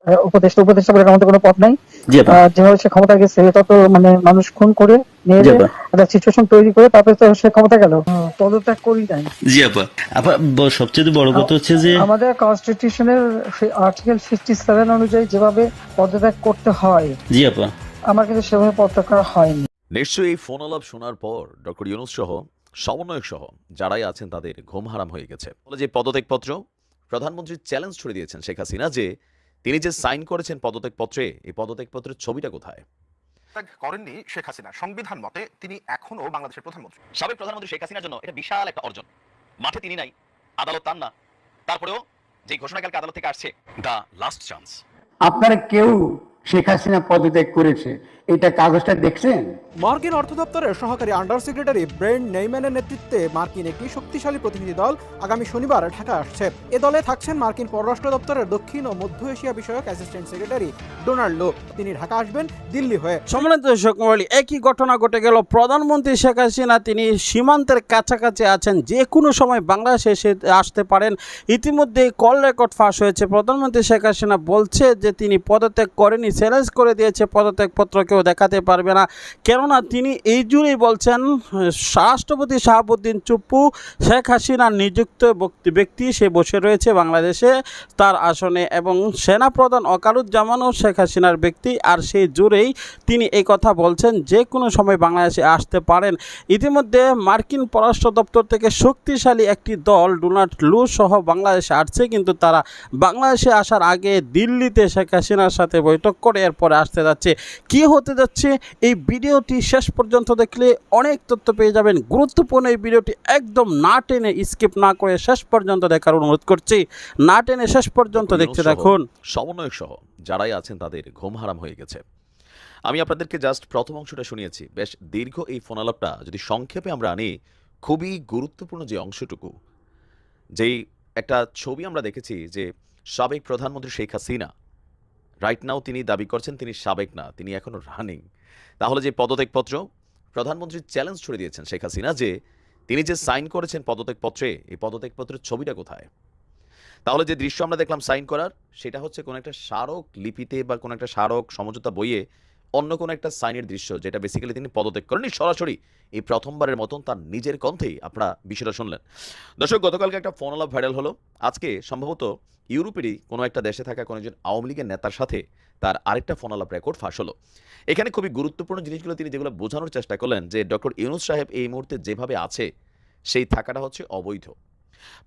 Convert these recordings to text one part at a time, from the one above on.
উপদেষ্টা উপদেষ্টা বলে আমাদের কোনো পদ নাই। জি আপা। যেভাবে সে ক্ষমতা গেছে তত মানে মানুষ খুন করে জি মেরে আপা। একটা সিচুয়েশন তৈরি করে তারপরে তো সে ক্ষমতা গেল। পদত্যাগ করি নাই। জি আপা। আপা সবচেয়ে বড় কথা হচ্ছে যে আমাদের কনস্টিটিউশনের আর্টিকেল 57 অনুযায়ী যেভাবে পদত্যাগ করতে হয় জি আপা। আমার কিন্তু সেভাবে পদত্যাগ করা হয়নি। নিশ্চয়ই এই ফোন আলাপ শোনার পর ডক্টর ইউনুস সহ সমন্বয়ক সহ যারাই আছেন তাদের ঘুম হারাম হয়ে গেছে। বলে যে পদত্যাগপত্র প্রধানমন্ত্রী চ্যালেঞ্জ ছুড়ে দিয়েছেন শেখ হাসিনা যে তিনি যে সাইন করেছেন পদত্যাগপত্রে, এই পদত্যাগপত্রের ছবিটা কোথায়? ত্যাগ করেননি শেখ হাসিনা। সংবিধান মতে তিনি এখনো বাংলাদেশের প্রধানমন্ত্রী। সাবেক প্রধানমন্ত্রী শেখ হাসিনার জন্য এটা বিশাল একটা অর্জন। মাঠে তিনি নাই, আদালত তার না, তারপরেও যে ঘোষণা কালকে আদালত থেকে আসছে, দ্য লাস্ট চান্স। আপনারা কেউ শেখ হাসিনা পদত্যাগ করেছে এটা কাগজটা দেখছেন? মার্কিন অর্থ দপ্তরের সহকারী আন্ডার সেক্রেটারি ব্রেন্ট নেইম্যানের নেতৃত্বে মার্কিন একটি শক্তিশালী প্রতিনিধি দল আগামী শনিবার ঢাকা আসছে। এ দলে থাকছেন মার্কিন পররাষ্ট্র দপ্তরের দক্ষিণ ও মধ্য এশিয়া বিষয়ক অ্যাসিস্ট্যান্ট সেক্রেটারি ডোনাল্ড লো। তিনি ঢাকা আসবেন দিল্লি হয়ে। সম্মানিত দর্শক মণ্ডলী, একই ঘটনা ঘটে গেল। প্রধানমন্ত্রী শেখ হাসিনা তিনি সীমান্তের কাছাকাছি আছেন, যে কোনো সময় বাংলাদেশে এসে আসতে পারেন। ইতিমধ্যে কল রেকর্ড ফাঁস হয়েছে। প্রধানমন্ত্রী শেখ হাসিনা বলছে যে তিনি পদত্যাগ করেনি, চ্যালেঞ্জ করে দিয়েছে পদত্যাগপত্র কেউ দেখাতে পারবে না। কেননা তিনি এই জুড়েই বলছেন রাষ্ট্রপতি শাহাবুদ্দিন চুপ্পু শেখ হাসিনার নিযুক্ত ব্যক্তি, সে বসে রয়েছে বাংলাদেশে তার আসনে, এবং সেনাপ্রধান ওয়াকারুজ্জামানও শেখ হাসিনার ব্যক্তি। আর সেই জুড়েই তিনি এই কথা বলছেন যে কোনো সময় বাংলাদেশে আসতে পারেন। ইতিমধ্যে মার্কিন পররাষ্ট্র দপ্তর থেকে শক্তিশালী একটি দল ডোনাল্ড লু সহ বাংলাদেশে আসছে, কিন্তু তারা বাংলাদেশে আসার আগে দিল্লিতে শেখ হাসিনার সাথে বৈঠক করে এরপরে আসতে যাচ্ছে। কি হতে যাচ্ছে এই ভিডিওটি শেষ পর্যন্ত দেখলে অনেক তথ্য পেয়ে যাবেন। গুরুত্বপূর্ণ এই ভিডিওটি একদম না টেনে স্কিপ না করে শেষ পর্যন্ত দেখার অনুরোধ করছি। না টেনে শেষ পর্যন্ত দেখতে থাকুন। সমন্বয়ক সহ যারাই আছেন তাদের ঘুম হারাম হয়ে গেছে। আমি আপনাদেরকে জাস্ট প্রথম অংশটা শুনিয়েছি। বেশ দীর্ঘ এই ফোন আলাপটা যদি সংক্ষেপে আমরা আনি, খুবই গুরুত্বপূর্ণ যে অংশটুকু, যেই একটা ছবি আমরা দেখেছি যে সাবেক প্রধানমন্ত্রী শেখ হাসিনা রাইট নাও তিনি দাবি করছেন তিনি সাবেক না, তিনি এখনো রানিং। তাহলে যে পদত্যাগপত্র প্রধানমন্ত্রী চ্যালেঞ্জ ছুড়ে দিয়েছেন শেখ হাসিনা যে তিনি যে সাইন করেছেন পদত্যাগপত্রে, এই পদত্যাগপত্রের ছবিটা কোথায়? তাহলে যে দৃশ্য আমরা দেখলাম সাইন করার, সেটা হচ্ছে কোনো একটা স্মারক লিপিতে বা কোনো একটা স্মারক সমঝোতা বইয়ে অন্য কোনো একটা সাইনের দৃশ্য, যেটা বেসিক্যালি তিনি পদত্যাগ করেননি। সরাসরি এই প্রথমবারের মতন তার নিজের কণ্ঠেই আপনারা বিষয়টা শুনলেন। দর্শক, গতকালকে একটা ফোন আলাপ ভাইরাল হলো। আজকে সম্ভবত ইউরোপেরই কোনো একটা দেশে থাকা কোনো একজন আওয়ামী লীগের নেতার সাথে তার আরেকটা ফোন আলাপ রেকর্ড ফাঁস হলো। এখানে খুবই গুরুত্বপূর্ণ জিনিসগুলো তিনি যেগুলো বোঝানোর চেষ্টা করলেন যে ডক্টর ইউনুস সাহেব এই মুহূর্তে যেভাবে আছে সেই থাকাটা হচ্ছে অবৈধ।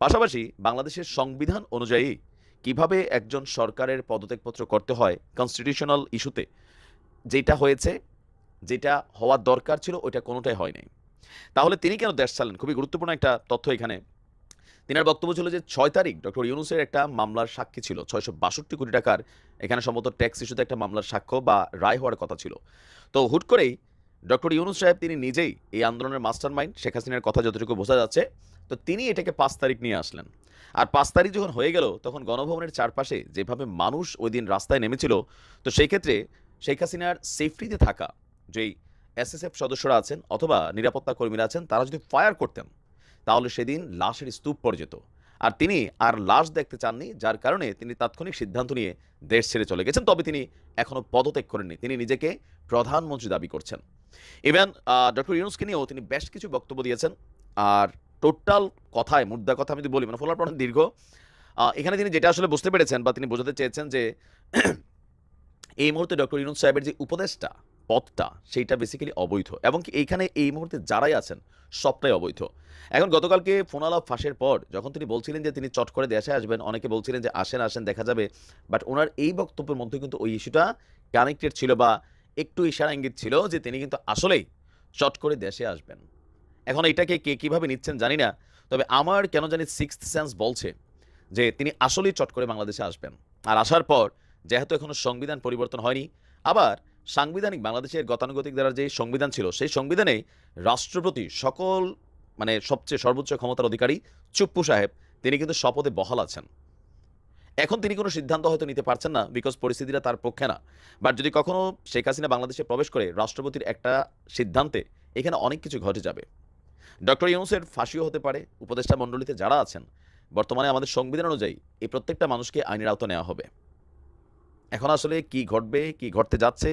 পাশাপাশি বাংলাদেশের সংবিধান অনুযায়ী কিভাবে একজন সরকারের পদত্যাগপত্র করতে হয় কনস্টিটিউশনাল ইস্যুতে, যেটা হয়েছে, যেটা হওয়ার দরকার ছিল ওইটা কোনোটাই হয় নাই। তাহলে তিনি কেন দেশ চালান? খুবই গুরুত্বপূর্ণ একটা তথ্য এখানে। তিনার বক্তব্য ছিল যে ৬ তারিখ ডক্টর ইউনুসের একটা মামলার সাক্ষী ছিল ৬৬২ কোটি টাকার, এখানে সম্ভবত ট্যাক্স ইস্যুতে একটা মামলার সাক্ষ্য বা রায় হওয়ার কথা ছিল। তো হুট করেই ডক্টর ইউনুস সাহেব তিনি নিজেই এই আন্দোলনের মাস্টার মাইন্ড, শেখ হাসিনার কথা যতটুকু বোঝা যাচ্ছে, তো তিনি এটাকে ৫ তারিখ নিয়ে আসলেন। আর ৫ তারিখ যখন হয়ে গেল তখন গণভবনের চারপাশে যেভাবে মানুষ ওই দিন রাস্তায় নেমেছিল, তো সেই ক্ষেত্রে শেখ হাসিনার সেফটিতে থাকা যেই এসএসএফ সদস্যরা আছেন অথবা নিরাপত্তা কর্মীরা আছেন, তারা যদি ফায়ার করতেন তাহলে সেদিন লাশের স্তূপ পড়ে যেত। আর তিনি আর লাশ দেখতে চাননি, যার কারণে তিনি তাৎক্ষণিক সিদ্ধান্ত নিয়ে দেশ ছেড়ে চলে গেছেন। তবে তিনি এখনও পদত্যাগ করেননি, তিনি নিজেকে প্রধানমন্ত্রী দাবি করছেন। ইভেন ডক্টর ইউনুসকে নিয়েও তিনি বেশ কিছু বক্তব্য দিয়েছেন। আর টোটাল কথায় মুদ্রা কথা আমি যদি বলি, মানে ফলার পর দীর্ঘ, এখানে তিনি যেটা আসলে বুঝতে পেরেছেন বা তিনি বোঝাতে চেয়েছেন যে এই মুহূর্তে ডক্টর ইউনুস সাহেবের যে উপদেষ্টা পদটা, সেইটা বেসিক্যালি অবৈধ, এবং কি এইখানে এই মুহূর্তে যারাই আছেন সবটাই অবৈধ। এখন গতকালকে ফোন আলাপ ফাঁসের পর যখন তিনি বলছিলেন যে তিনি চট করে দেশে আসবেন, অনেকে বলছিলেন যে আসেন আসেন দেখা যাবে, বাট ওনার এই বক্তব্যের মধ্যে কিন্তু ওই ইস্যুটা কানেক্টেড ছিল বা একটু ইশারা ইঙ্গিত ছিল যে তিনি কিন্তু আসলেই চট করে দেশে আসবেন। এখন এটাকে কে কীভাবে নিচ্ছেন জানি না, তবে আমার কেন জানি সিক্সথ সেন্স বলছে যে তিনি আসলেই চট করে বাংলাদেশে আসবেন। আর আসার পর যেহেতু এখনও সংবিধান পরিবর্তন হয়নি, আবার সাংবিধানিক বাংলাদেশের গতানুগতিক দ্বারা যে সংবিধান ছিল সেই সংবিধানে রাষ্ট্রপতি সকল মানে সবচেয়ে সর্বোচ্চ ক্ষমতার অধিকারী চুপ্পু সাহেব, তিনি কিন্তু শপথে বহাল আছেন। এখন তিনি কোনো সিদ্ধান্ত হয়তো নিতে পারছেন না, বিকজ পরিস্থিতিটা তার পক্ষে না। বাট যদি কখনো শেখ হাসিনা বাংলাদেশে প্রবেশ করে রাষ্ট্রপতির একটা সিদ্ধান্তে, এখানে অনেক কিছু ঘটে যাবে। ডক্টর ইউনুসের ফাঁসিও হতে পারে। উপদেষ্টা মণ্ডলীতে যারা আছেন বর্তমানে আমাদের সংবিধান অনুযায়ী এই প্রত্যেকটা মানুষকে আইনের আওতা নেওয়া হবে। এখন আসলে কি ঘটবে, কি ঘটতে যাচ্ছে,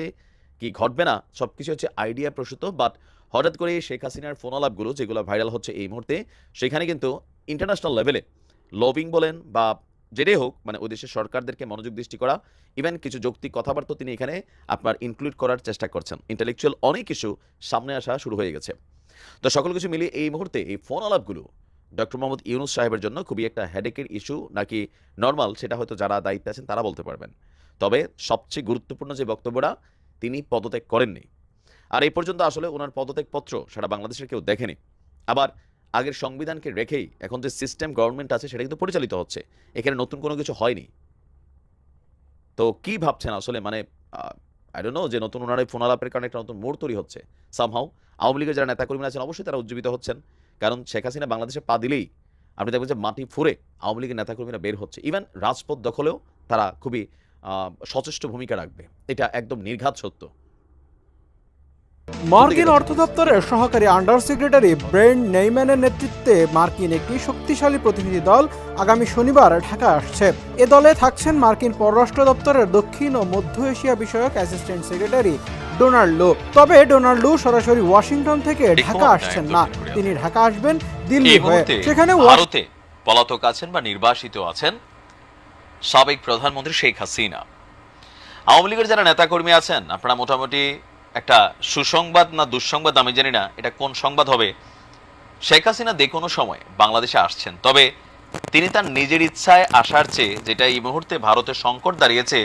কি ঘটবে না, সবকিছু হচ্ছে আইডিয়া প্রসূত। বাট হঠাৎ করে শেখ হাসিনার ফোন আলাপগুলো যেগুলো ভাইরাল হচ্ছে এই মুহূর্তে, সেখানে কিন্তু ইন্টারন্যাশনাল লেভেলে লবিং বলেন বা যেটাই হোক, মানে ওই দেশের সরকারদেরকে মনোযোগ দৃষ্টি করা, ইভেন কিছু যৌক্তিক কথাবার্তা তিনি এখানে আপনার ইনক্লুড করার চেষ্টা করছেন। ইন্টেলেকচুয়াল অনেক কিছু সামনে আসা শুরু হয়ে গেছে। তো সকল কিছু মিলিয়ে এই মুহূর্তে এই ফোন আলাপগুলো ডক্টর মোহাম্মদ ইউনূস সাহেবের জন্য খুবই একটা হেডেকের ইস্যু নাকি নর্মাল, সেটা হয়তো যারা দায়িত্বে আছেন তারা বলতে পারবেন। তবে সবচেয়ে গুরুত্বপূর্ণ যে বক্তব্যটা, তিনি পদত্যাগ করেননি। আর এই পর্যন্ত আসলে ওনার পদত্যাগপত্র সারা বাংলাদেশের কেউ দেখেনি। আবার আগের সংবিধানকে রেখেই এখন যে সিস্টেম গভর্নমেন্ট আছে সেটা কিন্তু পরিচালিত হচ্ছে, এখানে নতুন কোনো কিছু হয়নি। তো কি ভাবছেন আসলে, মানে আই ডোন্ট নো, যে নতুন ওনার এই ফোন আলাপের কারণে একটা নতুন মোড় তৈরি হচ্ছে সামহাউ। আওয়ামী লীগের যারা নেতাকর্মীরা আছেন অবশ্যই তারা উজ্জীবিত হচ্ছেন, কারণ শেখ হাসিনা বাংলাদেশে পা দিলেই আপনি দেখবেন যে মাটি ফুঁড়ে আওয়ামী লীগের নেতাকর্মীরা বের হচ্ছে। ইভেন রাজপথ দখলেও তারা খুবই সচেষ্ট ভূমিকা রাখবে, এটা একদম নির্ঘাত সত্য। মার্কিন অর্থ দপ্তরের সহকারী আন্ডার সেক্রেটারি ব্রেন্ট নেইম্যানের নেতৃত্বে মার্কিন একটি শক্তিশালী প্রতিনিধি দল আগামী শনিবার ঢাকা আসছে। এ দলে থাকছেন মার্কিন পররাষ্ট্র দপ্তরের দক্ষিণ ও মধ্য এশিয়া বিষয়ক অ্যাসিস্ট্যান্ট সেক্রেটারি ডোনাল্ড লো। তবে ডোনাল্ড লো সরাসরি ওয়াশিংটন থেকে ঢাকা আসছেন না, তিনি ঢাকা আসবেন দিল্লি হয়ে। সেখানে ভারতে পলাতক আছেন বা নির্বাসিত আছেন সাবেক প্রধানমন্ত্রী শেখ হাসিনা। আওয়ামী লীগের যারা নেতাকর্মী আছেন, আপনারা মোটামুটি একটা সুসংবাদ না দুঃসংবাদ আমি জানি না এটা কোন সংবাদ হবে, শেখ হাসিনা যে কোনো সময় বাংলাদেশে আসছেন। তবে তিনি তার নিজের ইচ্ছায় আসার চেয়ে, যেটা এই মুহূর্তে ভারতের সংকট দাঁড়িয়েছে,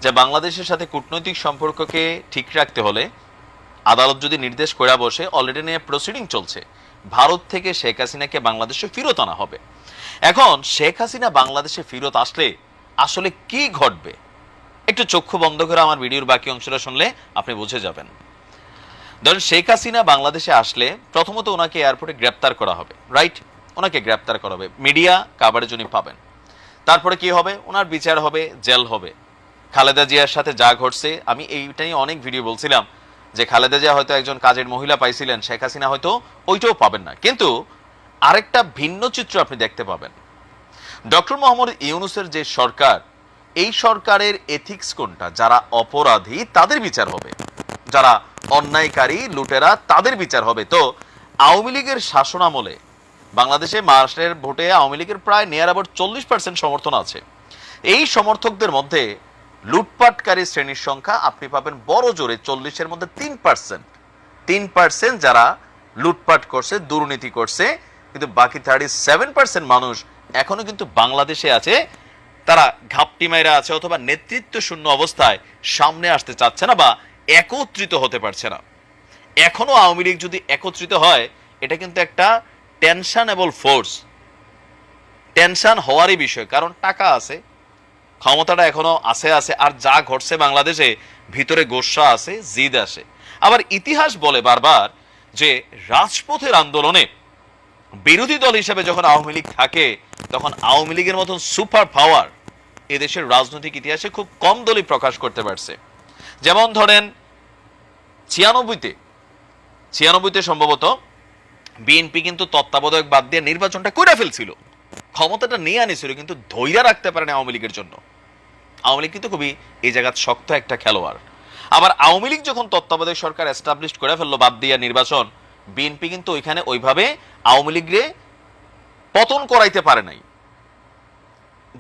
যে বাংলাদেশের সাথে কূটনৈতিক সম্পর্ককে ঠিক রাখতে হলে আদালত যদি নির্দেশ করে বসে, অলরেডি নিয়ে প্রসিডিং চলছে, ভারত থেকে শেখ হাসিনাকে বাংলাদেশে ফেরত আনা হবে। এখন শেখ হাসিনা বাংলাদেশে ফেরত আসলে আসলে কি ঘটবে, একটু চক্ষু বন্ধ করে আমার ভিডিওর বাকি অংশটা শুনলে আপনি বুঝে যাবেন। ধরেন শেখ হাসিনা বাংলাদেশে আসলে প্রথমত ওনাকে এয়ারপোর্টে গ্রেপ্তার করা হবে, রাইট? ওনাকে গ্রেপ্তার করা হবে, মিডিয়া কাভারেজ উনি পাবেন। তারপরে কি হবে? ওনার বিচার হবে, জেল হবে। খালেদা জিয়ার সাথে যা ঘটছে, আমি এইটা নিয়ে অনেক ভিডিও বলছিলাম যে খালেদা জিয়া হয়তো একজন কাজের মহিলা পাইছিলেন, শেখ হাসিনা হয়তো ওইটাও পাবেন না। কিন্তু আরেকটা ভিন্ন চিত্র আপনি দেখতে পাবেন। ডক্টর মোহাম্মদ ইউনূসের যে সরকার, এই সরকারের এথিক্স কোনটা? যারা অপরাধী তাদের বিচার হবে, যারা অন্যায়কারী লুটেরা তাদের বিচার হবে। তো আওয়ামী লীগের শাসন আমলে বাংলাদেশে মার্চের ভোটে আওয়ামী লীগের প্রায় নিয়ার অ্যাবাউট 40% সমর্থন আছে। এই সমর্থকদের মধ্যে লুটপাটকারী শ্রেণীর সংখ্যা আপনি পাবেন বড় জোরে 40-এর মধ্যে 3% যারা লুটপাট করছে, দুর্নীতি করছে। কিন্তু বাকি 37% মানুষ এখনো কিন্তু বাংলাদেশে আছে, তারা ঘাপটি মাইরা আছে অথবা নেতৃত্ব শূন্য অবস্থায় সামনে আসতে চাচ্ছে না বা একত্রিত হতে পারছে না। এখনো আওয়ামী লীগ যদি একত্রিত হয়, এটা কিন্তু একটা টেনশনেবল ফোর্স, টেনশন হওয়ারই বিষয়, কারণ টাকা আছে, ক্ষমতাটা এখনো আছে। আর যা ঘটছে বাংলাদেশে, ভিতরে গোস্বা আছে, জিদ আসে। আবার ইতিহাস বলে বারবার যে রাজপথের আন্দোলনে বিরোধী দল হিসেবে যখন আওয়ামী লীগ থাকে, তখন আওয়ামী লীগের মতন সুপার পাওয়ার এদেশের রাজনৈতিক ইতিহাসে খুব কম দলই প্রকাশ করতে পারছে। যেমন ধরেন 96-তে সম্ভবত বিএনপি কিন্তু তত্ত্বাবধায়ক বাদ দিয়ে নির্বাচনটা করে ফেলছিল, ক্ষমতাটা নিয়ে আনিছিল, কিন্তু ধৈর্য রাখতে পারেনি আওয়ামী লীগের জন্য। আওয়ামী লীগ কিন্তু খুবই এই জায়গায় শক্ত একটা খেলোয়াড়। আবার আওয়ামী লীগ যখন তত্ত্বাবধায়ক সরকার এস্টাবলিশ করে ফেললো বাদ দিয়া নির্বাচন, বিএনপি কিন্তু ওইখানে ওইভাবে আওয়ামী লীগরে পতন করাইতে পারে নাই।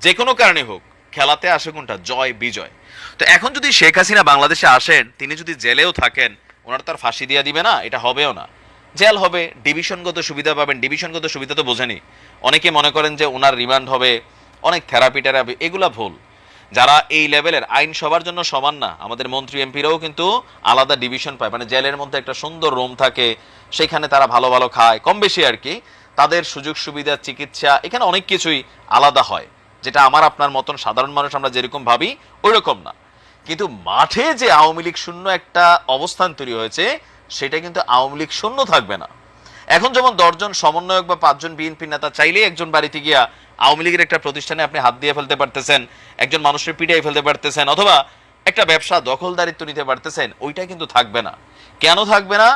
যে কোনো কারণে হোক, খেলাতে আসে কোনটা? জয় বিজয়। তো এখন যদি শেখ হাসিনা বাংলাদেশে আসেন, তিনি যদি জেলেও থাকেন, ওনার তার ফাঁসি দিয়ে দিবে না, এটা হবেও না। জেল হবে, ডিভিশনগত সুবিধা পাবেন। ডিভিশনগত সুবিধা তো বোঝেনি। অনেকে মনে করেন যে ওনার রিমান্ড হবে, অনেক থেরাপি টেরাপি, এগুলা ভুল। যারা এই লেভেলের, আইন সবার জন্য সমান না, আমাদের মন্ত্রী এমপিরাও কিন্তু আলাদা ডিভিশন পায়, মানে জেলের মধ্যে একটা সুন্দর রুম থাকে, সেখানে তারা ভালো ভালো খায়, কম বেশি আর কি। তাদের সুযোগ সুবিধা, চিকিৎসা, এখানে অনেক কিছুই আলাদা হয়, যেটা আমার আপনার মতন সাধারণ মানুষ আমরা যেরকম ভাবি ওই রকম না। কিন্তু মাঠে যে আওয়ামী লীগ শূন্য একটা অবস্থান তৈরি হয়েছে, সেটা কিন্তু আওয়ামী লীগ শূন্য থাকবে না। এখন যেমন 10 জন সমন্বয়ক বা 5 জন বিএনপি নেতা চাইলেই একজন বাড়িতে গিয়া আওয়ামী লীগের একটা প্রতিষ্ঠানে আপনি হাত দিয়ে ফেলতে পারতেছেন, একজন মানুষের পিটাই ফেলতে পারতেছেন, অথবা একটা ব্যবসা দখলদারিত্ব নিতে পারতেছেন, ওইটা কিন্তু থাকবে না। কেন থাকবে না?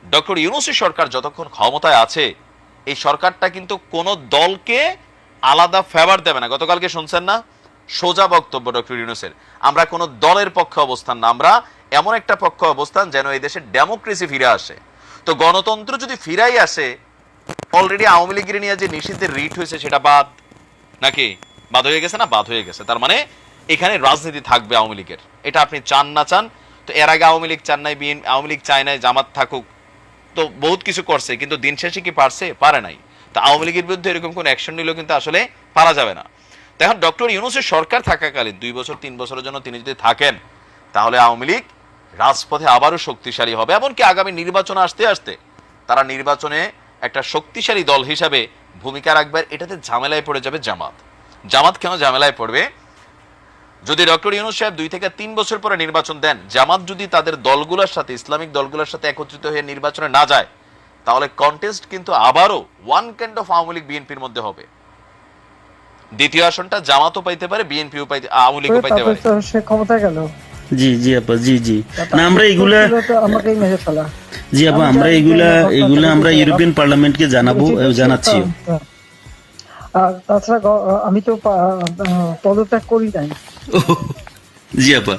ডক্টর ইউনূসের সরকার যতক্ষণ ক্ষমতায় আছে, এই সরকারটা কিন্তু কোনো দলকে আলাদা ফেভার দেবে না। গতকালকে শুনছেন না, সোজা বক্তব্য ডক্টর ইউনূসের, আমরা কোনো দলের পক্ষে অবস্থান না, আমরা এমন একটা পক্ষ অবস্থান যেন এই দেশে ডেমোক্রেসি ফিরে আসে। তো গণতন্ত্র যদি ফিরাই আসে, অলরেডি আওয়ামী লীগের নিয়ে যে নিষিদ্ধের রিট হয়েছে সেটা বাদ নাকি? বাদ হয়ে গেছে না? বাদ হয়ে গেছে। তার মানে এখানে রাজনীতি থাকবে আওয়ামী লীগের, এটা আপনি চান না চান। তো এর আগে আওয়ামী লীগ চান নাই, আওয়ামী লীগ চায় নাই জামাত থাকুক, তো বহুত কিছু করছে, কিন্তু দিন শেষে কি পারছে? পারে নাই। তো আওয়ামী লীগের বিরুদ্ধে এরকম কোন অ্যাকশন নিলেও কিন্তু আসলে পারা যাবে না। এখন ডক্টর ইউনূসের সরকার থাকাকালীন 2 বছর 3 বছরের জন্য তিনি যদি থাকেন, তাহলে আওয়ামী লীগ রাজপথে আবারও শক্তিশালী হবে। এমনকি আগামী নির্বাচন আসতে আসতে তারা নির্বাচনে একটা শক্তিশালী দল হিসাবে ভূমিকা রাখবে। এটাতে ঝামেলায় পড়ে যাবে জামাত। জামাত কেন ঝামেলায় পড়বে? যদি ডক্টর ইউনূস সাহেব 2 থেকে 3 বছর পরে নির্বাচন দেন, জামাত যদি তাদের দলগুলোর সাথে, ইসলামিক দলগুলোর সাথে একত্রিত হয়ে নির্বাচনে না যায়, তাহলে কন্টেস্ট কিন্তু আবারও one kind of Awami League বিএনপির মধ্যে হবে। দ্বিতীয় আসনটা জামাতও পাইতে পারে, বিএনপিও পাইতে, আওয়ামী লীগও পাইতে পারে। সে ক্ষমতায় গেল। জি জি আপা, জি জি। না আমরা এগুলা, আমাকেই মেরে ফেলা। জি আপা, আমরা এগুলা আমরা ইউরোপিয়ান পার্লামেন্টকে জানাবো, জানাচ্ছি। আর তাছাড়া আমি তো পদত্যাগ করি নাই। জি আপা।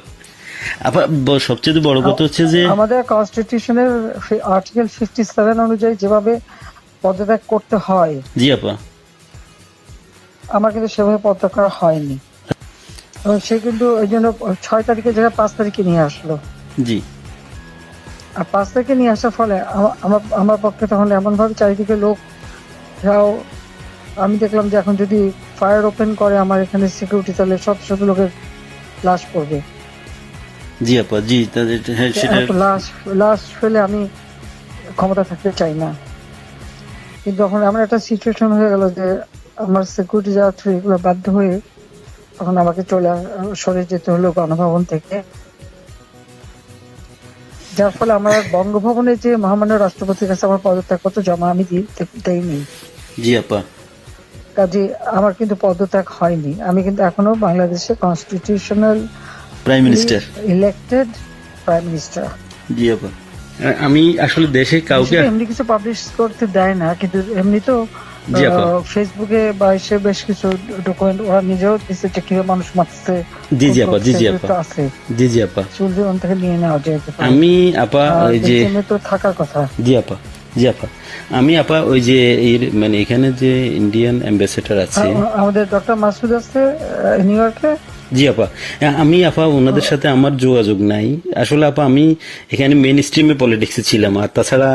আপা সবচেয়ে বড় কথা হচ্ছে যে আমাদের কনস্টিটিউশনের আর্টিকেল 57 অনুযায়ী যেভাবে পদত্যাগ করতে হয়, জি আপা, আমার কিন্তু সেভাবে পদত্যাগ করা হয়নি। এবং সে কিন্তু ওই জন্য 6 তারিখে জায়গায় 5 তারিখে নিয়ে আসলো। জি। আর 5 তারিখে নিয়ে আসার ফলে আমার পক্ষে তখন এমন ভাবে চারিদিকে লোক যাও, আমি দেখলাম যে এখন যদি ফায়ার ওপেন করে আমার এখানে সিকিউরিটি, তাহলে শত শত লোকের লাশ পড়বে। জি আপা, জি। তাদের হ্যাঁ, সেটা লাশ ফেলে আমি ক্ষমতা থাকতে চাই না। কিন্তু যখন আমার একটা সিচুয়েশন হয়ে গেল যে আমার সিকিউরিটি যাওয়া থ্রু এগুলো বাধ্য হয়ে তখন আমাকে সরে যেতে হলো গণভবন থেকে, যার ফলে আমার বঙ্গভবনে যে মহামান্য রাষ্ট্রপতির কাছে আমার পদত্যাগপত্র জমা আমি দেইনি। জি আপা। কাজে আমার কিন্তু পদত্যাগ হয়নি। আমি কিন্তু এখনো বাংলাদেশের constitutional prime minister, elected prime minister. জি আপা। আমি আসলে দেশে কাউকে এমনি কিছু পাবলিশ করতে দেয় না, কিন্তু এমনি তো ফেসবুকে বা এসে বেশ কিছু ডকুমেন্ট ওরা নিজেও দিচ্ছে যে কিভাবে মানুষ মারছে। জি জি আপা, জি জি আপা, জি জি আপা। চুলজন থেকে নিয়ে নেওয়া যায়। আমি আপা ওই যে তো থাকার কথা। জি আপা, জি আপা। আমি আপা ওই যে মানে এখানে যে ইন্ডিয়ান অ্যাম্বাসেডর আছে আমাদের ডক্টর মাসুদ আছে নিউ ইয়র্কে। জি আপা, আমি আপা ওনাদের সাথে আমার যোগাযোগ নাই আসলে আপা। আমি এখানে মেইন স্ট্রিমে পলিটিক্সে ছিলাম। আর তাছাড়া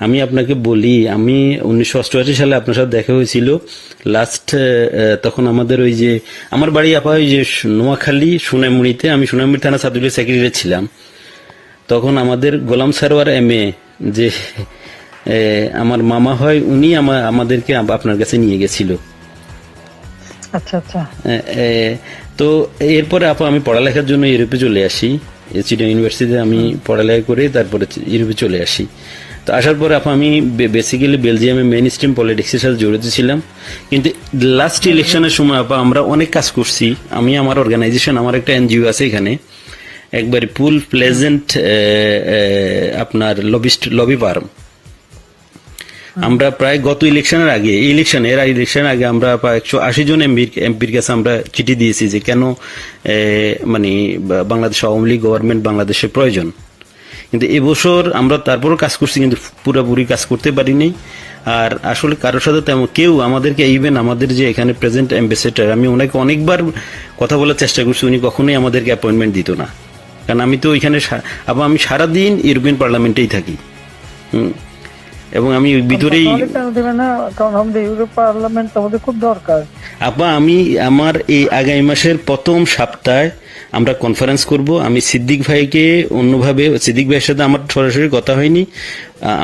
আমি আপনাকে বলি, আমি 1988 সালে আপনার সাথে দেখা হয়েছিল লাস্ট। তখন আমাদের ওই যে আমার বাড়ি আপা ওই যে নোয়াখালী সোনামুড়িতে, আমি সোনামুড়ি থানা ছাত্রলীগের সেক্রেটারি ছিলাম। তখন আমাদের গোলাম সারোয়ার MA যে আমার মামা হয়, উনি আমাদেরকে আপনার কাছে নিয়ে গেছিল। আচ্ছা আচ্ছা। তো এরপরে আপা আমি পড়ালেখার জন্য ইউরোপে চলে আসি। চিটাগং ইউনিভার্সিটিতে আমি পড়ালেখা করে তারপরে ইউরোপে চলে আসি। তো আসার পরে আপা আমি বেসিক্যালি বেলজিয়ামে মেইন স্ট্রিম পলিটিক্সের সাথে জড়িত ছিলাম। কিন্তু লাস্ট ইলেকশনের সময় আপা আমরা অনেক কাজ করছি। আমি আমার অর্গানাইজেশন, আমার একটা NGO আছে এখানে, একবারে ফুল প্লেজেন্ট আপনার লবি ফার্ম। আমরা প্রায় গত ইলেকশনের আগে, ইলেকশন আগে আমরা 180 জন এমপির কাছে আমরা চিঠি দিয়েছি যে কেন মানে বাংলাদেশ আওয়ামী লীগ গভর্নমেন্ট বাংলাদেশের প্রয়োজন। কিন্তু এবছর আমরা তারপরও কাজ করছি, কিন্তু পুরোপুরি কাজ করতে পারিনি। আর আসলে কারোর সাথে তেমন কেউ আমাদেরকে, ইভেন আমাদের যে এখানে প্রেজেন্ট অ্যাম্বাসেডর, আমি ওনাকে অনেকবার কথা বলার চেষ্টা করছি, উনি কখনোই আমাদেরকে অ্যাপয়েন্টমেন্ট দিত না। কারণ আমি তো ওইখানে আবার আমি সারাদিন ইউরোপিয়ান পার্লামেন্টেই থাকি। এবং আমি ভিতরেই, কারণ আমাদের ইউরোপ পার্লামেন্ট আমাদের খুব দরকার। আপা আমি আমার এই আগামী মাসের প্রথম সপ্তাহে আমরা কনফারেন্স করব। আমি সিদ্দিক ভাইকে অন্যভাবে, সিদ্দিক ভাইয়ের সাথে আমার সরাসরি কথা হয়নি,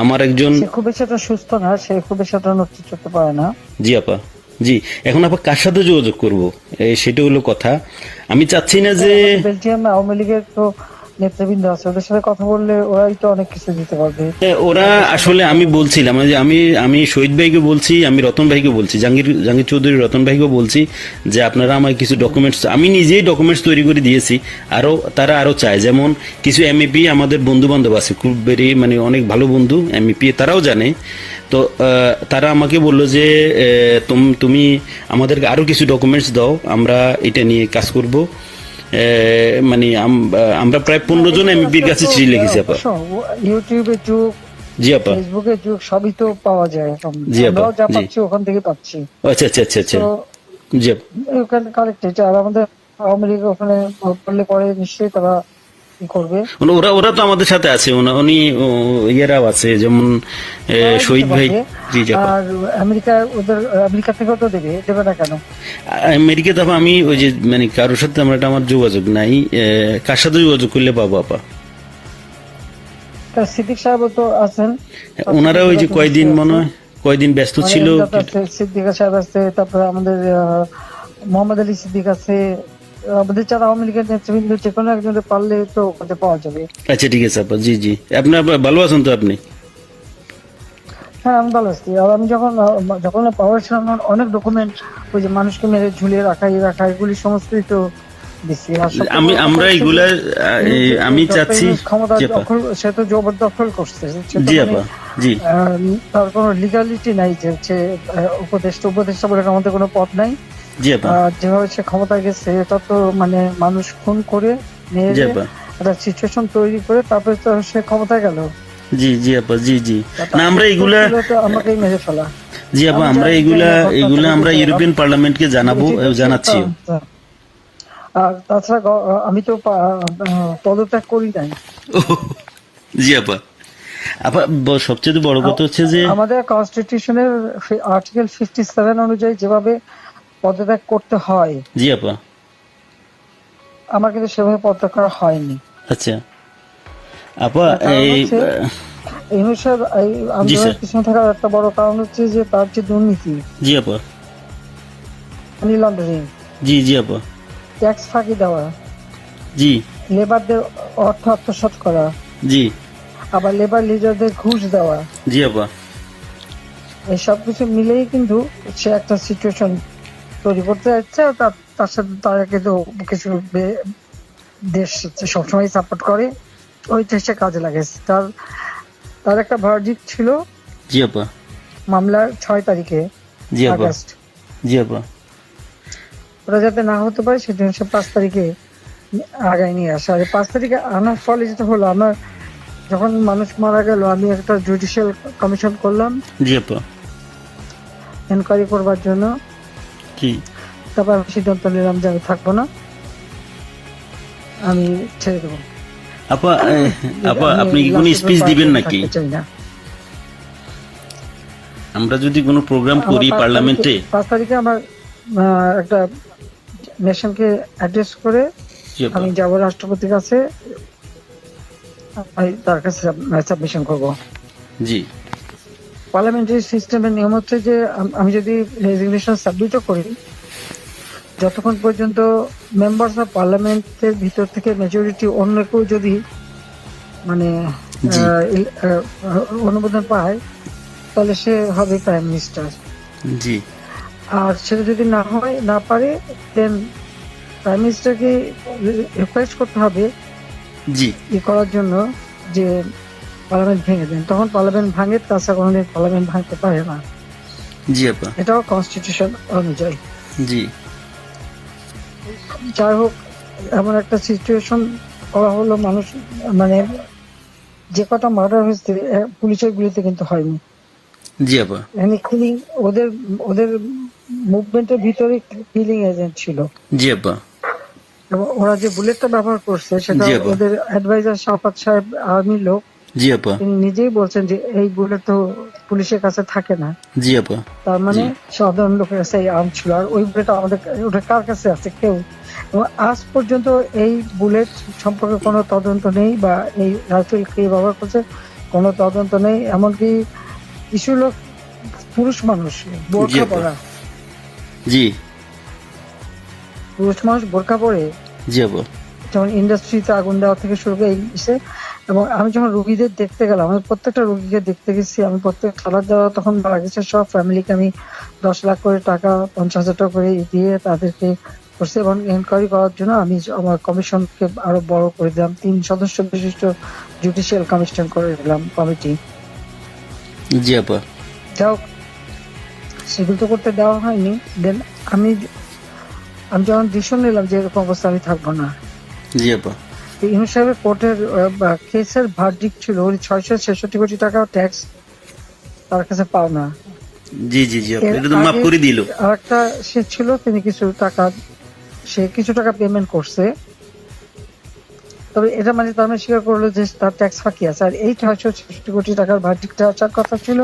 আমার একজন খুব বেশি একটা সুস্থ না, সে খুব বেশি একটা নেতৃত্ব করতে পারে না। জি আপা, জি। এখন আপা কার সাথে যোগাযোগ করব সেটা হলো কথা। আমি চাচ্ছি না যে বেলজিয়াম আওয়ামী লীগের তো নেতৃবৃন্দ আছে, ওদের সাথে কথা বললে ওরাই তো অনেক কিছু দিতে পারবে। ওরা আসলে আমি বলছিলাম যে আমি শহীদ ভাইকে বলছি, আমি রতন ভাইকে বলছি, জাহাঙ্গীর চৌধুরী রতন ভাইকে বলছি যে আপনারা আমায় কিছু ডকুমেন্টস, আমি নিজেই ডকুমেন্টস তৈরি করে দিয়েছি, তারা আরো চায়, যেমন কিছু এমইপি আমাদের বন্ধু বান্ধব আছে খুব মানে অনেক ভালো বন্ধু এমইপি, তারাও জানে। তো তারা আমাকে বললো যে তুমি আমাদেরকে আরো কিছু ডকুমেন্টস দাও, আমরা এটা নিয়ে কাজ করব। মানে আমরা প্রায় 15 জন এমপির কাছে চিঠি লিখেছি আপা। ইউটিউবের যুগ, জি আপা, ফেসবুকের যুগ, সবই তো পাওয়া যায় এখন। জি আপা, আমরাও যা জি। পাচ্ছি ওখান থেকে পাচ্ছি। আচ্ছা আচ্ছা আচ্ছা আচ্ছা, তো জি আপা। ওখানে কালেক্টেড, আর আমাদের আওয়ামী লীগ ওখানে করলে পরে নিশ্চয়ই তারা কি করবে। ওরা তো আমাদের সাথে আছে, উনি ইয়েরাও আছে, যেমন শহীদ ভাই। জি জি আপা। আর আমেরিকা থেকেও তো দেবে না কেন? আমেরিকা তো আমি ওই যে মানে কারোর সাথে আমার যোগাযোগ নাই, কার সাথে যোগাযোগ করলে পাবো আপা? সিদ্দিক সাহেব তো আছেন, ওনারা ওই যে কয়দিন ব্যস্ত ছিল। সিদ্দিক সাহেব আছে, তারপরে আমাদের মোহাম্মদ আলী সিদ্দিক আছে, আমাদের যারা আওয়ামী লীগের নেতৃবৃন্দ যে কোনো একজনের পারলে তো ওখানে পাওয়া যাবে। আচ্ছা ঠিক আছে আপা, জি জি। আপনার ভালো আছেন তো আপনি? হ্যাঁ আমি ভালো আছি। আর আমি যখন পাওয়ার ছিলাম অনেক ডকুমেন্ট, ওই যে মানুষকে মেরে ঝুলিয়ে রাখা এগুলি সমস্তই তো দিচ্ছি। আমরা এগুলা আমি চাচ্ছি ক্ষমতা দখল, সে তো জবরদখল করছে, জি আপা, জি। তার কোনো লিগালিটি নাই যে হচ্ছে উপদেষ্টা বলে আমাদের কোনো পদ নাই। জি আপা, যেভাবে সে ক্ষমতা গেছে এটা তো মানে মানুষ খুন করে মেরে একটা সিচুয়েশন তৈরি করে তারপরে তো সে ক্ষমতায় গেল। জি জি আপা, জি জি। না আমরা এগুলা আমাকেই মেরে ফেলা। জি আপা, আমরা এগুলা আমরা ইউরোপিয়ান পার্লামেন্টকে জানাচ্ছি। আর তাছাড়া আমি তো পদত্যাগ করি নাই। জি আপা। আপা সবচেয়ে বড় কথা হচ্ছে যে আমাদের কনস্টিটিউশনের আর্টিকেল 57 অনুযায়ী যেভাবে পদত্যাগ করতে হয়, জি আপা, আমার কিন্তু সেভাবে পদত্যাগ করা হয়নি। আচ্ছা আপা, এই আন্দোলনের পিছনে থাকার একটা বড় কারণ হচ্ছে যে তার যে দুর্নীতি, জি আপা, মানি লন্ডারিং, জি জি আপা, ট্যাক্স ফাঁকি দেওয়া, জি, লেবারদের অর্থ আত্মসাৎ করা, জি, আবার লেবার লিডারদের ঘুষ দেওয়া, জি আপা, এই সব কিছু মিলেই কিন্তু সে একটা সিচুয়েশন তৈরি করতে যাচ্ছে। তার সাথে তারা কিন্তু কিছু দেশ সবসময় সাপোর্ট করে, ওইটা সে কাজে লাগাইছে। তার একটা ভার্ডিক্ট ছিল, জি আপা, মামলার 6 তারিখে জি আপা, আগস্ট, জি আপা, ওরা যাতে না হতে পারে সেজন্য সে 5 তারিখে আগায় নিয়ে আসে। আর 5 তারিখে আনার ফলে যেটা হলো, আমার যখন মানুষ মারা গেল আমি একটা জুডিশিয়াল কমিশন করলাম, জি আপা, এনকোয়ারি করবার জন্য। জি। তারপর আমি সিদ্ধান্ত নিলাম যে আমি থাকবো না, আমি ছেড়ে দেবো। আপা আপনি কি কোনো স্পিচ দিবেন নাকি? আমরা যদি কোনো প্রোগ্রাম করি পার্লামেন্টে, 5 তারিখে আমার একটা নেশনকে অ্যাড্রেস করে আমি যাব রাষ্ট্রপতির কাছে, তার কাছে সাবমিশন করব। জি। পার্লামেন্টারি সিস্টেমের নিয়ম হচ্ছে যে আমি যদি রেজিগনেশন সাবমিটও করি, যতক্ষণ পর্যন্ত মেম্বার্স অফ পার্লামেন্টের ভিতর থেকে মেজরিটি অন্য কেউ যদি মানে অনুমোদন পায় তাহলে সে হবে প্রাইম মিনিস্টার। জি। আর সেটা যদি না পারে দেন প্রাইম মিনিস্টারকে রিকোয়েস্ট করতে হবে জি করার জন্য যে পার্লামেন্ট ভেঙে দেন। তখন পার্লামেন্ট ভাঙে, তাছাড়া কোনোদিন পার্লামেন্ট ভাঙতে পারে না। জি আপা, এটাও কনস্টিটিউশন অনুযায়ী। জি। যাই হোক, এমন একটা সিচুয়েশন করা হলো, মানুষ মানে যে কটা মার্ডার হয়েছে পুলিশের গুলিতে কিন্তু হয়নি। জি আপা, মানে কিলিং ওদের মুভমেন্টের ভিতরে কিলিং এজেন্ট ছিল। জি আপা, এবং ওরা যে বুলেটটা ব্যবহার করছে সেটা ওদের অ্যাডভাইজার শাফাত সাহেব আর্মির লোক, জি আপা, তিনি নিজেই বলছেন যে এই বুলেট তো পুলিশের কাছে থাকে না। জি আপা, তার মানে সাধারণ লোকের কাছে এই আর্ম ছিল। আর ওই বুলেট আমাদের ওটা কার কাছে আছে কেউ, এবং আজ পর্যন্ত এই বুলেট সম্পর্কে কোনো তদন্ত নেই, বা এই রাইফেল কে ব্যবহার করছে কোনো তদন্ত নেই। এমনকি কিছু লোক পুরুষ মানুষ বোরখা পরা, জি, পুরুষ মানুষ বোরখা পরে জি আপা, যেমন ইন্ডাস্ট্রিতে আগুন দেওয়া থেকে শুরু করে এই ইসে। এবং আমি যখন রোগীদের দেখতে গেলাম, আমি প্রত্যেকটা রোগীকে দেখতে গেছি, আমি প্রত্যেক খাবার দাবার তখন মারা গেছে সব ফ্যামিলিকে আমি 10 লাখ করে টাকা, 50,000 টাকা করে দিয়ে তাদেরকে করছি। এবং এনকোয়ারি করার জন্য আমি আমার কমিশনকে আরো বড় করে দিলাম, 3 সদস্য বিশিষ্ট জুডিশিয়াল কমিশন করে দিলাম কমিটি। জি আপা। যাও, সেগুলো তো করতে দেওয়া হয়নি। দেন আমি যখন ডিসিশন নিলাম যে এরকম অবস্থা আমি থাকবো না। জি আপা। ইউনুস সাহেবের কোর্টের কেসের ভার্ডিক্ট ছিল ওই 666 কোটি টাকা ট্যাক্স তার কাছে পাও না। জি জি জি আপা, এটা তো মাফ করে দিল। আর একটা সে ছিল, তিনি কিছু টাকা পেমেন্ট করছে, তবে এটা মানে তার মানে স্বীকার করলো যে তার ট্যাক্স ফাঁকি আছে। আর এই 666 কোটি টাকার ভার্ডিক্টটা আসার কথা ছিল।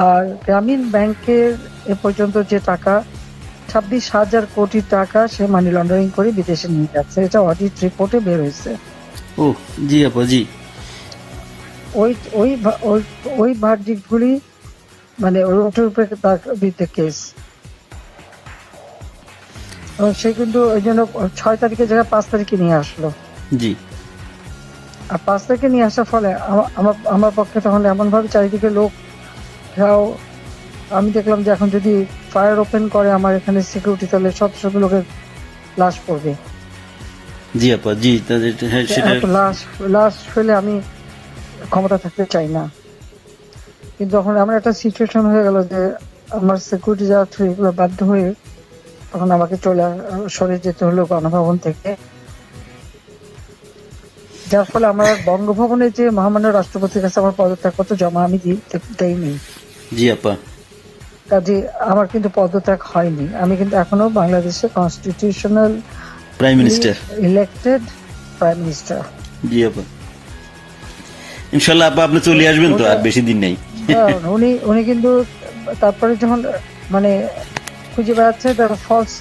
আর গ্রামীণ ব্যাংকের এ পর্যন্ত যে টাকা 26,000 কোটি টাকা সে মানি লন্ডারিং করে বিদেশে নিয়ে যাচ্ছে, এটা অডিট রিপোর্টে বের হয়েছে। ও জি আপা জি। ওই ভার্ডিক্ট গুলি মানে ওটার উপরে তার বিরুদ্ধে কেস। এবং সে কিন্তু ওই জন্য 6 তারিখের জায়গায় 5 তারিখে নিয়ে আসলো। জি। আর 5 তারিখে নিয়ে আসার ফলে আমার পক্ষে তখন এমন ভাবে চারিদিকে লোক, আমি দেখলাম যে এখন যদি ফায়ার ওপেন করে আমার এখানে সিকিউরিটি, তাহলে শত শত লোকের লাশ পড়বে। জি আপা জি, হ্যাঁ সেটা লাশ ফেলে আমি ক্ষমতা থাকতে চাই না। কিন্তু যখন আমার একটা সিচুয়েশন হয়ে গেল যে আমার সিকিউরিটি যাওয়া থ্রু এগুলো বাধ্য হয়ে তখন আমাকে সরে যেতে হলো গণভবন থেকে, যার ফলে আমার বঙ্গভবনে যে মহামান্য রাষ্ট্রপতির কাছে আমার পদত্যাগপত্র জমা আমি দেইনি। জি আপা। কাজে আমার কিন্তু পদত্যাগ হয়নি, আমি কিন্তু এখনো বাংলাদেশের constitutional prime minister, elected prime minister. জি আপা। ইনশাআল্লাহ আপা আপনি চলে আসবেন তো, আর বেশি দিন নেই। উনি কিন্তু তারপরে যখন মানে খুঁজে বেড়াচ্ছে, তার ফলস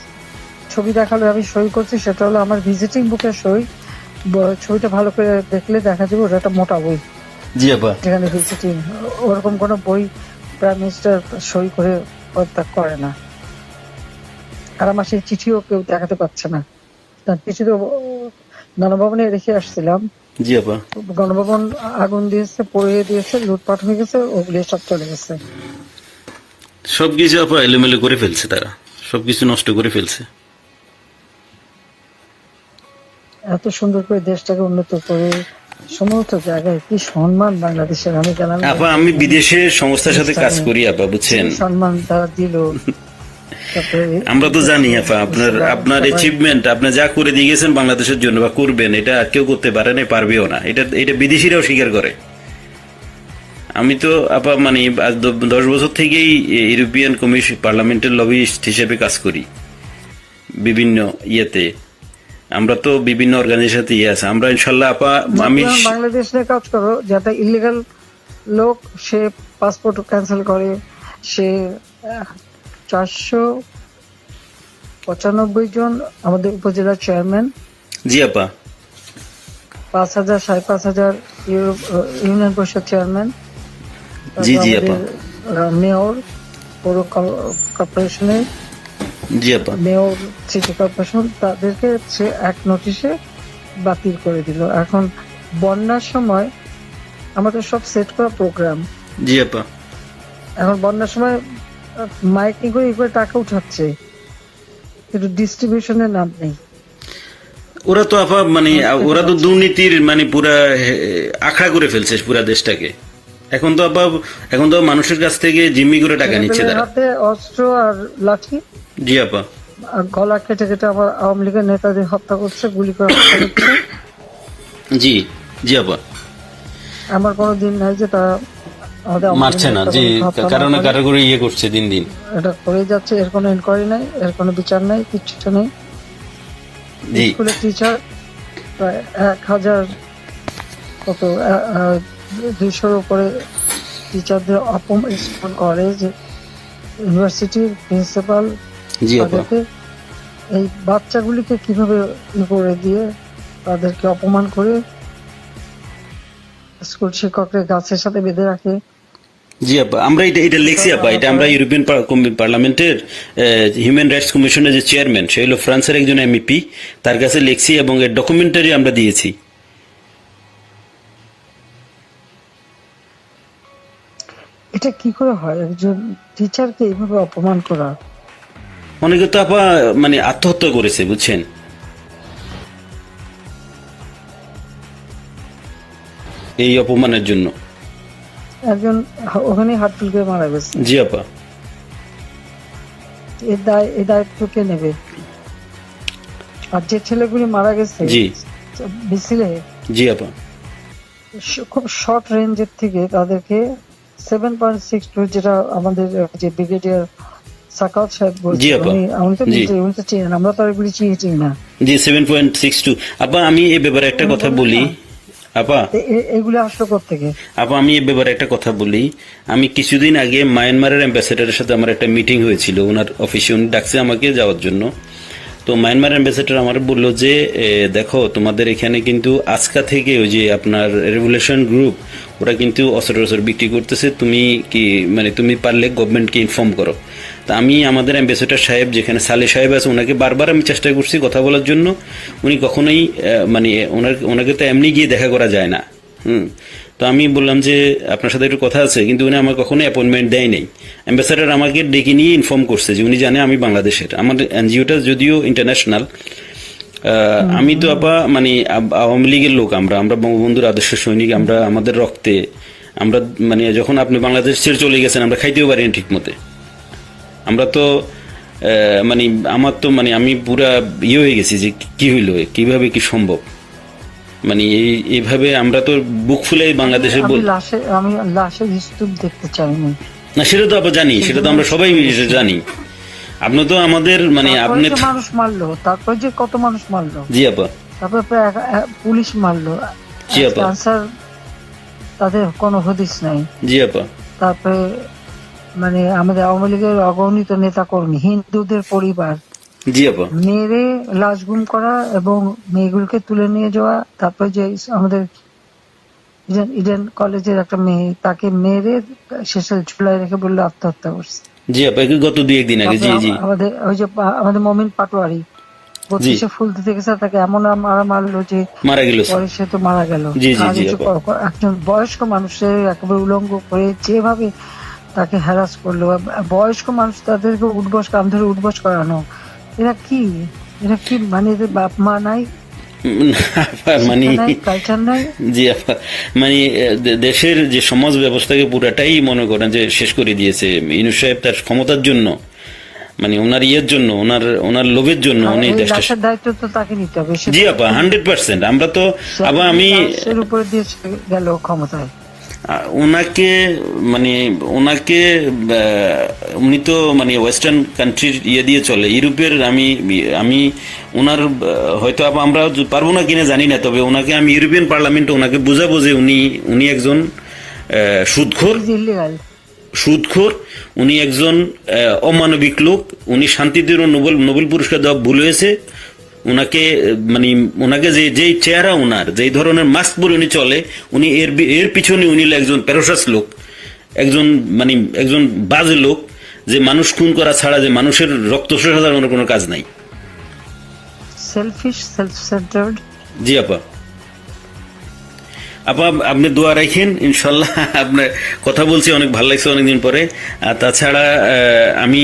ছবি দেখালো, আমি সই করছি, সেটা হলো আমার ভিজিটিং বুকের সই। ছবিটা ভালো করে দেখলে দেখা যাবে ওটা একটা মোটা বই। জি আপা। যেখানে ভিজিটিং, ওরকম কোনো বই প্রাইম মিনিস্টার সই করে পদত্যাগ করে না। আর আমার সেই চিঠিও কেউ দেখাতে পারছে না, তার চিঠি তো গণভবনে রেখে আসছিলাম। জি আপা। গণভবন আগুন দিয়েছে, পড়িয়ে দিয়েছে, লুটপাট হয়ে গেছে, ওগুলি সব চলে গেছে। সবকিছু আপা এলোমেলো করে ফেলছে, তারা সবকিছু নষ্ট করে ফেলছে। এত সুন্দর করে দেশটাকে উন্নত করে সমস্ত জায়গায় কি সম্মান বাংলাদেশের। আমি গেলাম আপা, আমি বিদেশে সংস্থার সাথে কাজ করি আপা, বুঝছেন, সম্মান তারা দিল। আমরা তো জানি আপা আপনার অ্যাচিভমেন্ট, আপনি যা করে দিয়ে গেছেন বাংলাদেশের জন্য বা করবেন, এটা আর কেউ করতে পারে না, পারবেও না, এটা বিদেশিরাও স্বীকার করে। আমি তো আপা মানে 10 বছর থেকেই ইউরোপিয়ান কমিশন পার্লামেন্টের লবিস্ট হিসেবে কাজ করি বিভিন্ন ইয়েতে। আমরা তো বিভিন্ন অর্গানাইজেশনে আছে, আমরা ইনশাল্লাহ আপা আমি বাংলাদেশ নিয়ে কাজ করো, যাতে ইলিগাল লোক সে পাসপোর্ট ক্যান্সেল করে, সে 495 জন আমাদের উপজেলা চেয়ারম্যান। জি আপা। 5,000 5,500 ইউনিয়ন পরিষদ চেয়ারম্যান। জি জি আপা। মেয়র পৌর কর্পোরেশনের, জি আপা। মেয়র সিটি কর্পোরেশন, তাদেরকে সে এক নোটিশে বাতিল করে দিল। এখন বন্যার সময় আমাদের সব সেট করা প্রোগ্রাম। জি আপা। এখন বন্যার সময় মাইকিং করে এগুলো টাকা উঠাচ্ছে, কিন্তু ডিস্ট্রিবিউশনের নাম নেই। ওরা তো আপা মানে ওরা তো দুর্নীতির মানে পুরা আখড়া করে ফেলছে পুরা দেশটাকে। এখন তো মানুষের কাছ থেকে জিম্মি করে টাকা নিচ্ছে তারা। হাতে অস্ত্র আর লাঠি। জি আপা। গলা কেটে কেটে আবার আওয়ামী লীগের নেতাদের হত্যা করছে, গুলি করে হত্যা করছে। জি জি আপা। আমার কোনো দিন নাই যে তারা মারছে না, জি, কারণ কারো করে ইয়ে করছে দিন দিন, এটা করে যাচ্ছে। এর কোনো ইনকোয়ারি নাই, এর কোনো বিচার নাই, কিচ্ছু নেই। স্কুলের টিচার প্রায় 1,000 কত 200-র উপরে টিচারদের অপমান করে, যে ইউনিভার্সিটির প্রিন্সিপাল তাদেরকে এই বাচ্চাগুলিকে কিভাবে করে দিয়ে তাদেরকে অপমান করে স্কুল শিক্ষকদের গাছের সাথে বেঁধে রাখে। জি আপা, আমরা এটা লিখছি আপা, এটা আমরা ইউরোপিয়ান পার্লামেন্টের হিউম্যান রাইটস কমিশনের যে চেয়ারম্যান, সে হলো ফ্রান্সের একজন এমপি, তার কাছে লিখছি এবং এর ডকুমেন্টারি আমরা দিয়েছি। এটা কি করে হয় একজন টিচারকে এইভাবে অপমান করা? অনেকে তো আপা মানে আত্মহত্যা করেছে, বুঝছেন, এই অপমানের জন্য। একজন ওখানে হার্টফেল করে মারা গেছে, জি আপা। এই দায়িত্ব কে নেবে? আর যে ছেলেগুলি মারা গেছে জি মিছিলে, জি আপা। খুব শর্ট রেঞ্জের থেকে তাদেরকে 7.62, যেটা আমাদের যে ব্রিগেডিয়ার সাকাত সাহেব জি বলছেন, আপা। উনি তো চিনেন, আমরা তো এগুলি চিনি না। জি 7.62 আপা। আমি এই ব্যাপারে একটা কথা বলি আপা, এগুলি আসলো কোত্থেকে? আপা আমি এই ব্যাপারে একটা কথা বলি। আমি কিছুদিন আগে মায়ানমারের অ্যাম্বাসেডারের সাথে আমার একটা মিটিং হয়েছিল, ওনার অফিসে, উনি ডাকছে আমাকে যাওয়ার জন্য। তো মায়ানমার অ্যাম্বাসেডার আমার বললো যে দেখো, তোমাদের এখানে কিন্তু আজকা থেকে ওই যে আপনার রেভলিউশন গ্রুপ, ওরা কিন্তু অস্ত্র বিক্রি করতেছে, তুমি কি মানে তুমি পারলে গভর্নমেন্টকে ইনফর্ম করো। তা আমি আমাদের অ্যাম্বাসেডার সাহেব, যেখানে সালে সাহেব আছে, ওনাকে বারবার আমি চেষ্টা করছি কথা বলার জন্য, উনি কখনোই মানে ওনাকে তো এমনি গিয়ে দেখা করা যায় না। তো আমি বললাম যে আপনার সাথে একটু কথা আছে, কিন্তু উনি আমার কখনোই অ্যাপয়েন্টমেন্ট দেয় নাই। অ্যাম্বাসেডার আমাকে ডেকে নিয়ে ইনফর্ম করছে যে উনি জানে আমি বাংলাদেশের, আমাদের এনজিওটা যদিও ইন্টারন্যাশনাল। আমি তো আপা মানে আওয়ামী লীগের লোক, আমরা বঙ্গবন্ধুর আদর্শ সৈনিক, আমরা আমাদের রক্তে আমরা মানে যখন আপনি বাংলাদেশ ছেড়ে চলে গেছেন, আমরা খাইতেও পারি না ঠিক মতে। আমরা তো মানে আমার তো মানে আমি পুরা হয়ে গেছি যে কি হইলো, কিভাবে কি সম্ভব, মানে এইভাবে আমরা তো বুক ফুলে বাংলাদেশে আমি লাশের স্তূপ দেখতে চাইনি। না, সেটা তো আপনি জানি, সেটা তো আমরা সবাই জানি। আপনি তো আমাদের মানে আপনি মানুষ মারলো, তারপর যে কত মানুষ মারলো। জি আপা। তারপর পুলিশ মারলো। জি আপা। আনসার তাদের কোনো হদিস নাই। জি আপা। তারপরে মানে আমাদের আওয়ামী লীগের অগণিত নেতা কর্মী, হিন্দুদের পরিবার, জি আপা, মেরে লাশ গুম করা এবং মেয়েগুলোকে তুলে নিয়ে যাওয়া। তারপরে যে আমাদের ইডেন কলেজের একটা মেয়ে, তাকে মেরে শেষে ঝুলায় রেখে বললো আত্মহত্যা করছে। জি আপা, গত 2-1 দিন আগে। জি জি। আমাদের ওই যে আমাদের মমিন পাটোয়ারি 32-এ ফুল দিতে গেছে, তাকে এমন মারলো যে মারা গেল, পরে সে তো মারা গেল। জি জি জি। একজন বয়স্ক মানুষের একেবারে উলঙ্গ করে যেভাবে তাকে হ্যারাস করলো, বয়স্ক মানুষ তাদেরকে কাম ধরে উঠবস করানো, এরা কি মানে এদের বাপ মা নাই, মানে কালচার নাই। জি আপা, মানে দেশের যে সমাজ ব্যবস্থাকে পুরাটাই মনে করেন যে শেষ করে দিয়েছে ইউনূস সাহেব তার ক্ষমতার জন্য, মানে ওনার ইয়ের জন্য, ওনার লোভের জন্য উনি দেশটা। দায়িত্ব তো তাকে নিতে হবে। জি আপা 100%। আমরা তো আবার আমি এর উপরে দিয়ে গেল ক্ষমতায়, ওনাকে উনি তো মানে ওয়েস্টার্ন কান্ট্রির ইয়ে দিয়ে চলে, ইউরোপের। আমি ওনার হয়তো আমরা পারবো না কিনা জানি না, তবে ওনাকে আমি ইউরোপিয়ান পার্লামেন্টে ওনাকে বুঝাবো যে উনি একজন সুদখোর, উনি একজন অমানবিক লোক, উনি শান্তিতে নোবেল পুরস্কার দেওয়া ভুল হয়েছে। ওনাকে যে চেহারা, ওনার যেই ধরনের মাস্ক পরে উনি চলে, উনি এর পিছনে উনি একজন প্যারোসাস লোক, একজন বাজে লোক, যে মানুষ খুন করা ছাড়া, যে মানুষের রক্ত শোষা ছাড়া ওনার কোনো কাজ নাই। Shellfish, self centred. জি আপা। আপা আপনি দোয়া রাখেন, ইনশাল্লাহ। আপনার কথা বলছি, অনেক ভালো লাগছে অনেকদিন পরে। আর তাছাড়া আমি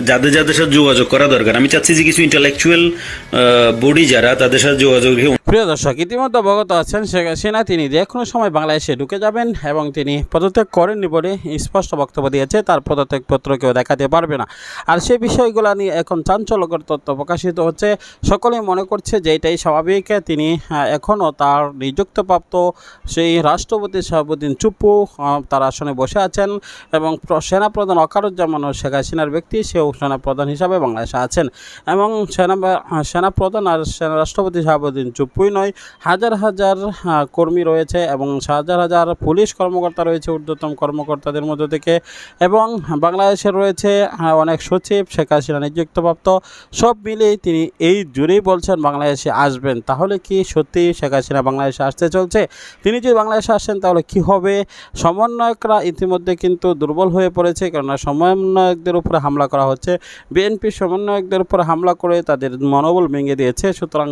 যাদের সাথে যোগাযোগ করা দরকার, আমি চাচ্ছি যে কিছু ইন্টালেকচুয়াল বডি যারা, তাদের সাথে যোগাযোগ। প্রিয় দর্শক, ইতিমধ্যে অবগত আছেন শেখ হাসিনা তিনি যে কোনো সময় বাংলাদেশে ঢুকে যাবেন এবং তিনি পদত্যাগ করেননি বলে স্পষ্ট বক্তব্য দিয়েছে। তার পদত্যাগপত্র কেউ দেখাতে পারবে না। আর সেই বিষয়গুলো নিয়ে এখন চাঞ্চল্যকর তথ্য প্রকাশিত হচ্ছে। সকলেই মনে করছে যে এটাই স্বাভাবিক। তিনি এখনও তার নিযুক্তপ্রাপ্ত সেই রাষ্ট্রপতি শাহাবুদ্দিন চুপ্পু তার আসনে বসে আছেন এবং সেনাপ্রধান ওয়াকারুজ্জামান শেখ হাসিনার ব্যক্তি, সেও সেনাপ্রধান হিসাবে বাংলাদেশে আছেন। এবং সেনাপ্রধান আর রাষ্ট্রপতি শাহাবুদ্দিন চুপ্পুই নয়, হাজার হাজার কর্মী রয়েছে এবং হাজার হাজার পুলিশ কর্মকর্তা রয়েছে ঊর্ধ্বতন কর্মকর্তাদের মধ্য থেকে, এবং বাংলাদেশে রয়েছে অনেক সচিব শেখ হাসিনা নিযুক্তপ্রাপ্ত। সব মিলিয়ে তিনি এই জুড়েই বলছেন বাংলাদেশে আসবেন। তাহলে কি সত্যি শেখ হাসিনা বাংলাদেশে আসতে চলছে? তিনি যদি বাংলাদেশে আসেন তাহলে কি হবে? সমন্বয়করা ইতিমধ্যে কিন্তু দুর্বল হয়ে পড়েছে, কেননা সমন্বয়কদের উপরে হামলা করা হচ্ছে। বিএনপি সমন্বয়কদের উপরে হামলা করে তাদের মনোবল ভেঙে দিয়েছে। সুতরাং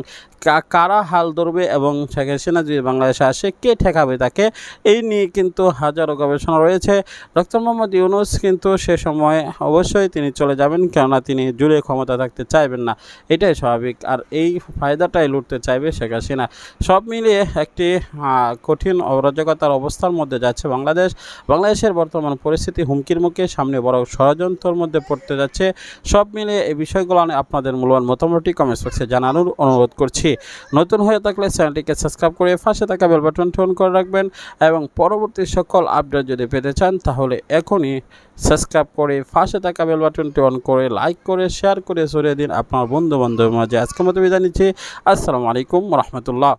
কারা হাল ধরবে এবং শেখ হাসিনা যদি বাংলাদেশে আসে কে ঠেকাবে তাকে, এই নিয়ে কিন্তু হাজারো গবেষণা রয়েছে। ডক্টর মোহাম্মদ ইউনূস কিন্তু সে সময় অবশ্যই তিনি চলে যাবেন, কেননা তিনি জুড়ে ক্ষমতা থাকতে চাইবেন না, এটাই স্বাভাবিক। আর এই ফায়দাটাই লুটতে চাইবে শেখ হাসিনা। সব মিলিয়ে একটি কঠিন অরাজকতার অবস্থার মধ্যে যাচ্ছে বাংলাদেশের বর্তমান পরিস্থিতি হুমকির মুখে, সামনে বড় ষড়যন্ত্রের মধ্যে পড়তে যাচ্ছে। সব মিলিয়ে এই বিষয়গুলো নিয়ে আপনাদের মূল্যবান মতামতটি কমেন্ট বক্সে জানানোর অনুরোধ করছি। নতুন হয়ে থাকলে চ্যানেলটিকে সাবস্ক্রাইব করে পাশে থাকা বেল বাটনটি অন করে রাখবেন এবং পরবর্তী সকল আপডেট যদি পেতে চান তাহলে এখনই সাবস্ক্রাইব করে পাশে থাকা বেল বাটনটি অন করে লাইক করে শেয়ার করে ছড়িয়ে দিন আপনার বন্ধু বান্ধবের মাঝে। আজকের মতো বিদায় নিচ্ছি। আসসালামু আলাইকুম রহমতুল্লাহ।